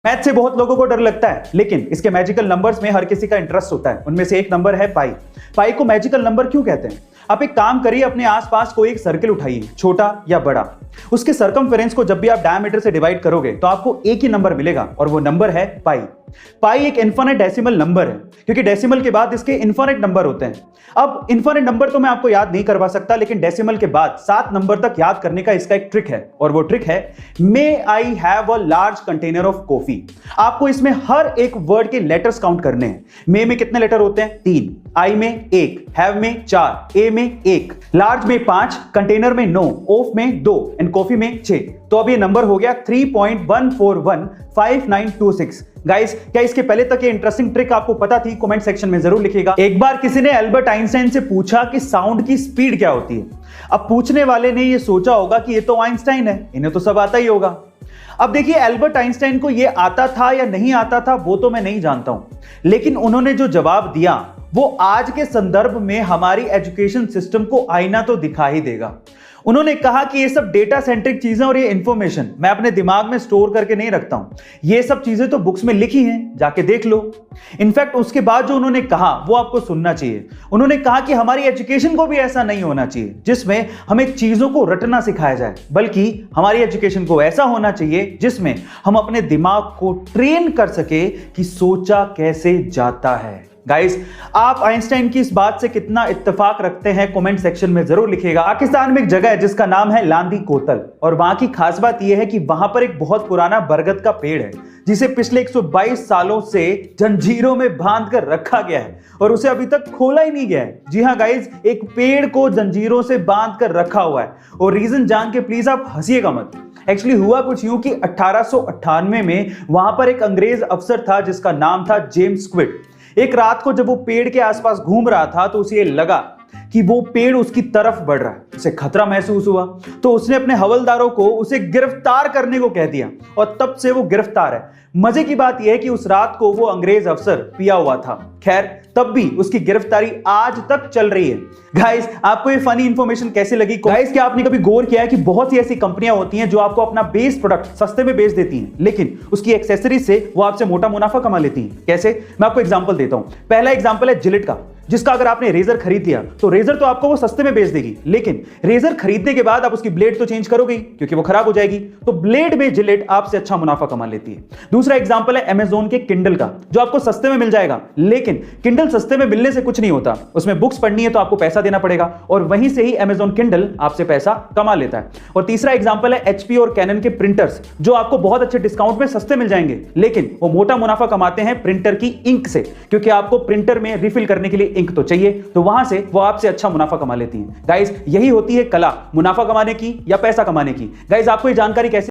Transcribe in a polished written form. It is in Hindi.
मैथ से बहुत लोगों को डर लगता है, लेकिन इसके मैजिकल नंबर्स में हर किसी का इंटरेस्ट होता है। उनमें से एक नंबर है पाई। पाई को मैजिकल नंबर क्यों कहते हैं? आप एक काम करिए, अपने आसपास कोई एक सर्कल उठाइए, छोटा या बड़ा। उसके सर्कमफेरेंस को जब भी आप डायमीटर से डिवाइड करोगे तो आपको एक ही नंबर मिलेगा और वो नंबर है पाई। पाई एक इनफिनिट डेसिमल नंबर है, क्योंकि डेसिमल के बाद इसके इनफिनिट नंबर होते हैं। अब इनफिनिट नंबर तो मैं आपको याद नहीं करवा सकता, लेकिन डेसिमल के बाद 7 नंबर तक याद करने का इसका एक ट्रिक है, और वो ट्रिक है may I have a large container of coffee. आपको इसमें हर एक वर्ड के लेटर्स काउंट करने हैं। मे में कितने लेटर होते हैं? 3, आई में 1, हैव में 4, ए में 1, लार्ज में 5, कंटेनर में 9, ऑफ में 2 एंड कॉफी में 6। तो अब ये नंबर हो गया 3.1415926। गाइस, क्या इसके पहले तक ये इंटरेस्टिंग ट्रिक आपको पता थी? कमेंट सेक्शन में जरूर लिखिएगा। एक बार किसी ने एल्बर्ट आइंस्टाइन से पूछा कि साउंड की स्पीड क्या होती है। अब पूछने वाले ने ये सोचा होगा कि ये तो आइंस्टाइन है, इन्हें तो सब आता ही होगा। अब देखिए, एल्बर्ट आइंस्टाइन को ये आता था या नहीं आता था वो तो मैं नहीं जानता हूं, लेकिन उन्होंने जो जवाब दिया वो आज के संदर्भ में हमारी एजुकेशन सिस्टम को आईना तो दिखा ही देगा। उन्होंने कहा कि ये सब डेटा सेंट्रिक चीजें और ये इंफॉर्मेशन मैं अपने दिमाग में स्टोर करके नहीं रखता हूं, ये सब चीजें तो बुक्स में लिखी हैं, जाके देख लो। इनफैक्ट उसके बाद जो उन्होंने कहा वो आपको सुनना चाहिए। उन्होंने कहा कि हमारी एजुकेशन को भी ऐसा नहीं होना चाहिए जिसमें हमें चीजों को रटना सिखाया जाए, बल्कि हमारी एजुकेशन को ऐसा होना चाहिए जिसमें हम अपने दिमाग को ट्रेन कर सके कि सोचा कैसे जाता है। गाइस, आप आइंस्टाइन की इस बात से कितना इत्तेफाक रखते हैं कमेंट सेक्शन में जरूर लिखिएगा। पाकिस्तान में एक जगह है जिसका नाम है लांदी कोतल, और वहां की खास बात यह है कि वहां पर एक बहुत पुराना बरगद का पेड़ है जिसे पिछले 122 सालों से जंजीरों में बांध कर रखा गया है और उसे अभी तक खोला ही नहीं गया है। जी हाँ गाइस, एक पेड़ को जंजीरों से बांध कर रखा हुआ है, और रीजन जान के प्लीज आप हंसिएगा मत। एक्चुअली हुआ कुछ यूं कि 1898 में वहां पर एक अंग्रेज अफसर था जिसका नाम था जेम्स क्विड। एक रात को जब वो पेड़ के आसपास घूम रहा था तो उसे लगा कि वो पेड़ उसकी तरफ बढ़ रहा है। उसे खतरा महसूस हुआ, तो उसने अपने हवलदारों को उसे गिरफ्तार करने को कह दिया, और तब से वो गिरफ्तार है। मजे की बात यह है कि उस रात को वो अंग्रेज अफसर पिया हुआ था। खैर, तब भी उसकी गिरफ्तारी आज तक चल रही है। गाइस, आपको ये फनी इंफॉर्मेशन कैसे लगी? गाइस, क्या आपने कभी गौर किया है कि बहुत सी ऐसी कंपनियां होती हैं जो आपको अपना बेस प्रोडक्ट सस्ते में बेच देती हैं, लेकिन उसकी एक्सेसरीज से वो आपसे मोटा मुनाफा कमा लेती हैं? कैसे? मैं आपको एग्जांपल देता हूं। पहला एग्जांपल है जिलेट का, जिसका अगर आपने रेजर खरीद लिया तो रेजर तो आपको वो सस्ते में बेच देगी, लेकिन रेजर खरीदने के बाद आप उसकी ब्लेड तो चेंज करोगे क्योंकि वो खराब हो जाएगी, तो ब्लेड में जिलेट आपसे अच्छा मुनाफा कमा लेती है। दूसरा एग्जांपल है अमेज़न के किंडल का, जो आपको सस्ते में मिल जाएगा, लेकिन किंडल सस्ते में मिलने से कुछ नहीं होता, उसमें बुक्स पढ़नी है तो आपको पैसा देना पड़ेगा, और वहीं से ही अमेज़न किंडल आपसे पैसा कमा लेता है। और तीसरा एग्जांपल है एचपी और कैनन के प्रिंटर्स, जो आपको बहुत अच्छे डिस्काउंट में सस्ते मिल जाएंगे, लेकिन वो मोटा मुनाफा कमाते हैं प्रिंटर की इंक से, क्योंकि आपको प्रिंटर में रिफिल करने के लिए इंक तो चाहिए, तो वहां से वो आपसे अच्छा मुनाफा कमा लेती हैं। गाइस, यही होती है कला, मुनाफा कमाने की या पैसा कमाने की। गाइस, आपको ये जानकारी कैसे